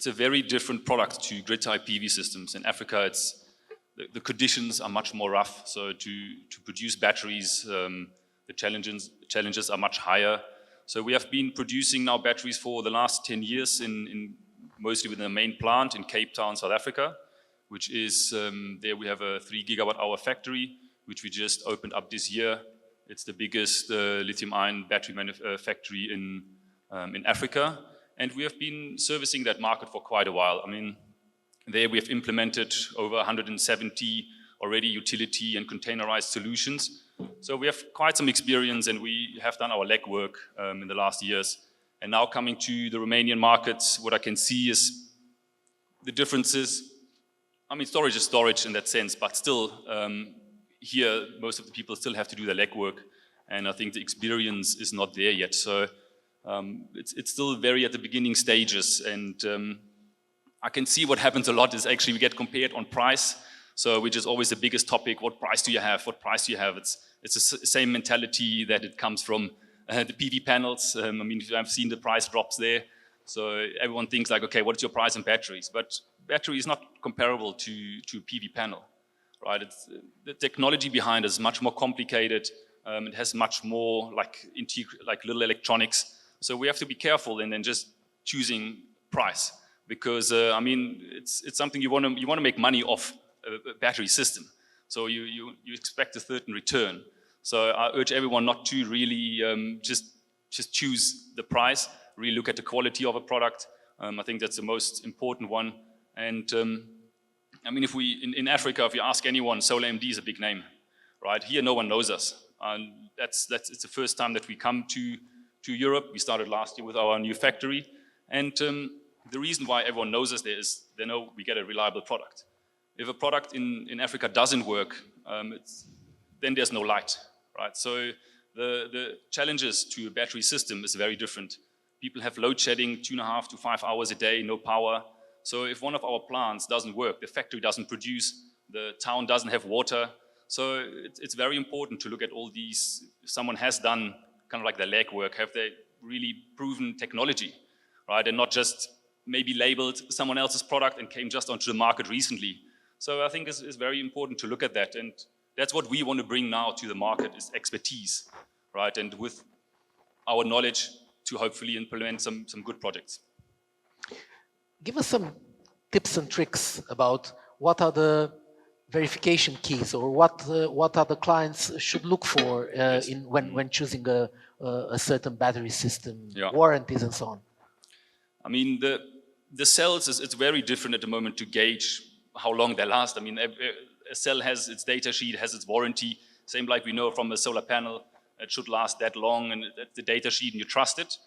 it's a very different product to grid-tie PV systems. In Africa, the conditions are much more rough. So to produce batteries, the challenges are much higher. So we have been producing now batteries for the last 10 years mostly within the main plant in Cape Town, South Africa, which is, there we have a 3 gigawatt-hour factory, which we just opened up this year. It's the biggest lithium-ion battery factory in Africa. And we have been servicing that market for quite a while. I mean, there we have implemented over 170 already utility and containerized solutions. So we have quite some experience, and we have done our legwork in the last years. And now coming to the Romanian markets, what I can see is the differences. I mean, storage is storage in that sense, but still, here, most of the people still have to do their legwork, and I think the experience is not there yet. So it's still very at the beginning stages, and I can see what happens a lot is actually we get compared on price, so which is always the biggest topic. What price do you have? What price do you have? It's the same mentality that it comes from the PV panels. I mean, I've seen the price drops there, so everyone thinks like, okay, what's your price in batteries? But battery is not comparable to PV panel, right? The technology behind it is much more complicated. It has much more like little electronics. So we have to be careful and then just choosing price, because I mean it's something you want to make money off a battery system. So you expect a certain return. So I urge everyone not to really just choose the price. Really look at the quality of a product. I think that's the most important one. And I mean, if in Africa, if you ask anyone, SolarMD is a big name, right? Here, no one knows us. And it's the first time that we come to Europe. We started last year with our new factory. And the reason why everyone knows us there is they know we get a reliable product. If a product in Africa doesn't work, then there's no light, right? So the challenges to a battery system is very different. People have load shedding 2.5 to 5 hours a day, no power. So if one of our plants doesn't work, the factory doesn't produce, the town doesn't have water. So it's very important to look at all these. Someone has done kind of like the legwork. Have they really proven technology, right? And not just maybe labeled someone else's product and came just onto the market recently. So I think it's very important to look at that. And that's what we want to bring now to the market is expertise, right? And with our knowledge to hopefully implement some good projects. Give us some tips and tricks about what are the verification keys, or what are the clients should look for Yes. when choosing a certain battery system, Yeah. warranties and so on. I mean, the cells, it's very different at the moment to gauge how long they last. I mean, a cell has its data sheet, has its warranty, same like we know from a solar panel, it should last that long, and the data sheet and you trust it.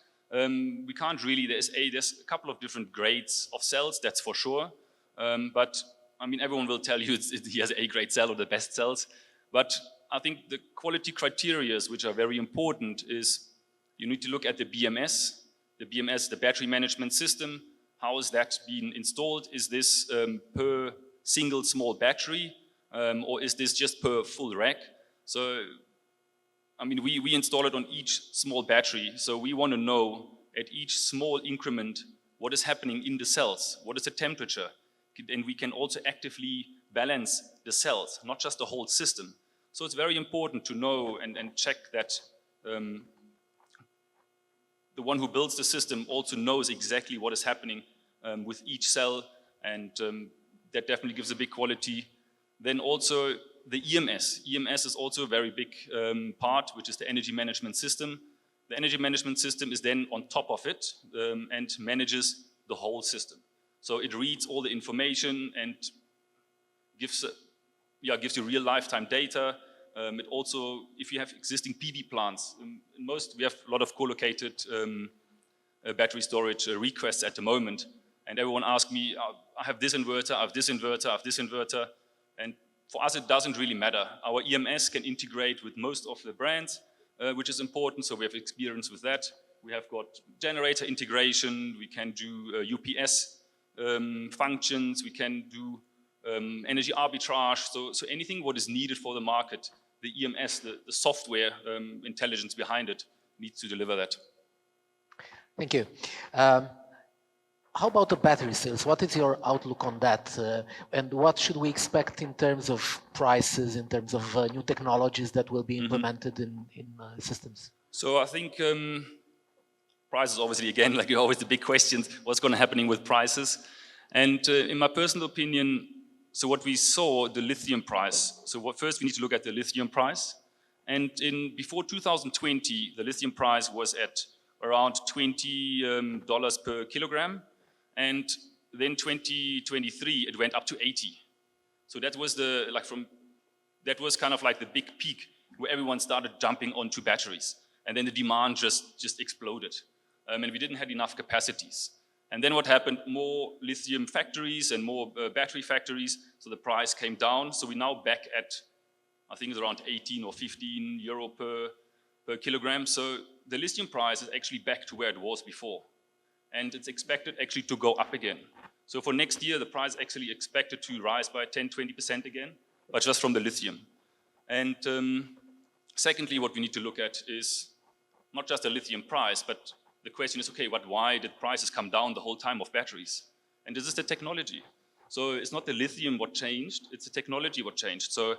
We can't really, there's a couple of different grades of cells, that's for sure. But I mean, everyone will tell you he has an A-grade cell or the best cells. But I think the quality criteria, which are very important, is you need to look at the BMS. The BMS, the battery management system, how is that being installed? Is this per single small battery, or is this just per full rack? So, I mean, we install it on each small battery, so we want to know at each small increment what is happening in the cells, what is the temperature, and we can also actively balance the cells, not just the whole system. So it's very important to know and check that the one who builds the system also knows exactly what is happening with each cell, and that definitely gives a big quality. Then also the EMS. EMS is also a very big part, which is the energy management system. The energy management system is then on top of it and manages the whole system. So it reads all the information and gives you real lifetime data. It also, if you have existing PV plants, we have a lot of co-located battery storage requests at the moment. And everyone asks me, I have this inverter, I have this inverter, I have this inverter. And for us, it doesn't really matter. Our EMS can integrate with most of the brands, which is important, so we have experience with that. We have got generator integration, we can do UPS functions, we can do energy arbitrage, so anything what is needed for the market, the EMS, the software intelligence behind it needs to deliver that. Thank you. How about the battery sales? What is your outlook on that? And what should we expect in terms of prices, in terms of new technologies that will be implemented in systems? So I think prices, obviously, again, like always the big questions, what's going to happening with prices? And in my personal opinion, so what we saw, the lithium price. So first we need to look at the lithium price. And before 2020, the lithium price was at around $20 per kilogram. And then 2023, it went up to 80. So that was that was kind of like the big peak where everyone started jumping onto batteries. And then the demand just exploded. And we didn't have enough capacities. And then what happened? More lithium factories and more battery factories. So the price came down. So we're now back at, I think it's around 18 or 15 euro per kilogram. So the lithium price is actually back to where it was before. And it's expected actually to go up again. So for next year, the price is actually expected to rise by 10–20% again, but just from the lithium. And secondly, what we need to look at is not just the lithium price, but the question is, okay, why did prices come down the whole time of batteries? And this is the technology. So it's not the lithium what changed, it's the technology what changed. So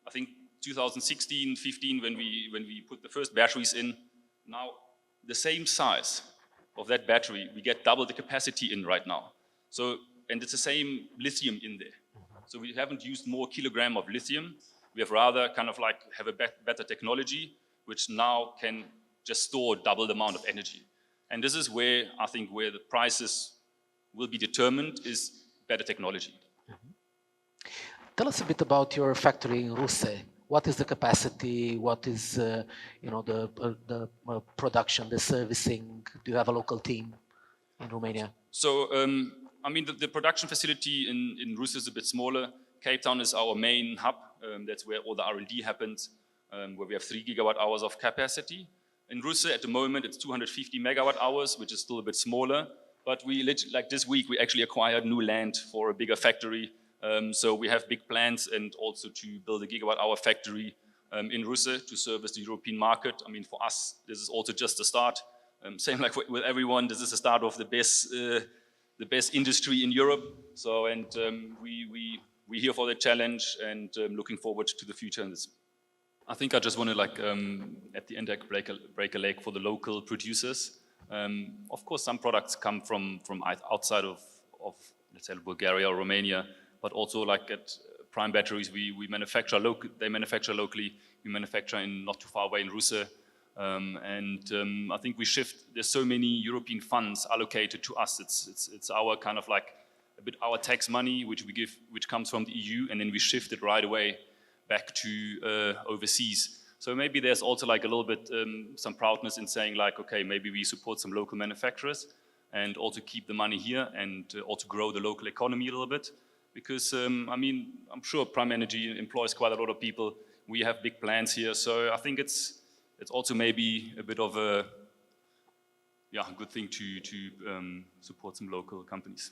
I think 2016, 15, when we put the first batteries in, now the same size of that battery, we get double the capacity in right now. So, and it's the same lithium in there. So we haven't used more kilogram of lithium. We have rather kind of like have a better technology, which now can just store double the amount of energy. And this is where I think where the prices will be determined is better technology. Tell us a bit about your factory in 𝑹𝑶𝑴𝑦𝑵. What is the capacity? What is the production, the servicing? Do you have a local team in Romania? So I mean the production facility in 𝑹𝑶𝑴𝑦𝑵 is a bit smaller. Cape Town is our main hub. That's where all the R&D happens, where we have 3 gigawatt-hours of capacity. In 𝑹𝑶𝑴𝑦𝑵 at the moment it's 250 megawatt-hours, which is still a bit smaller. But like this week we actually acquired new land for a bigger factory. So we have big plans and also to build a gigawatt-hour factory in 𝑹𝑶𝑴𝑦𝑵 to service the European market. I mean, for us, this is also just the start. Same like with everyone, this is the start of the best industry in Europe. So, and we're here for the challenge and looking forward to the future in this. I think I just want to at the end break a leg for the local producers. Of course, some products come from outside of let's say Bulgaria or Romania. But also like at Prime Batteries, we manufacture they manufacture locally. We manufacture not too far away in 𝑹𝑶𝑴𝑦𝑵. And I think there's so many European funds allocated to us. It's our kind of like a bit our tax money, which comes from the EU, and then we shift it right away back to overseas. So maybe there's also like a little bit some proudness in saying like, okay, maybe we support some local manufacturers and also keep the money here and also grow the local economy a little bit. Because, I mean, I'm sure Prime Energy employs quite a lot of people. We have big plans here. So I think it's also maybe a bit of a good thing to support some local companies.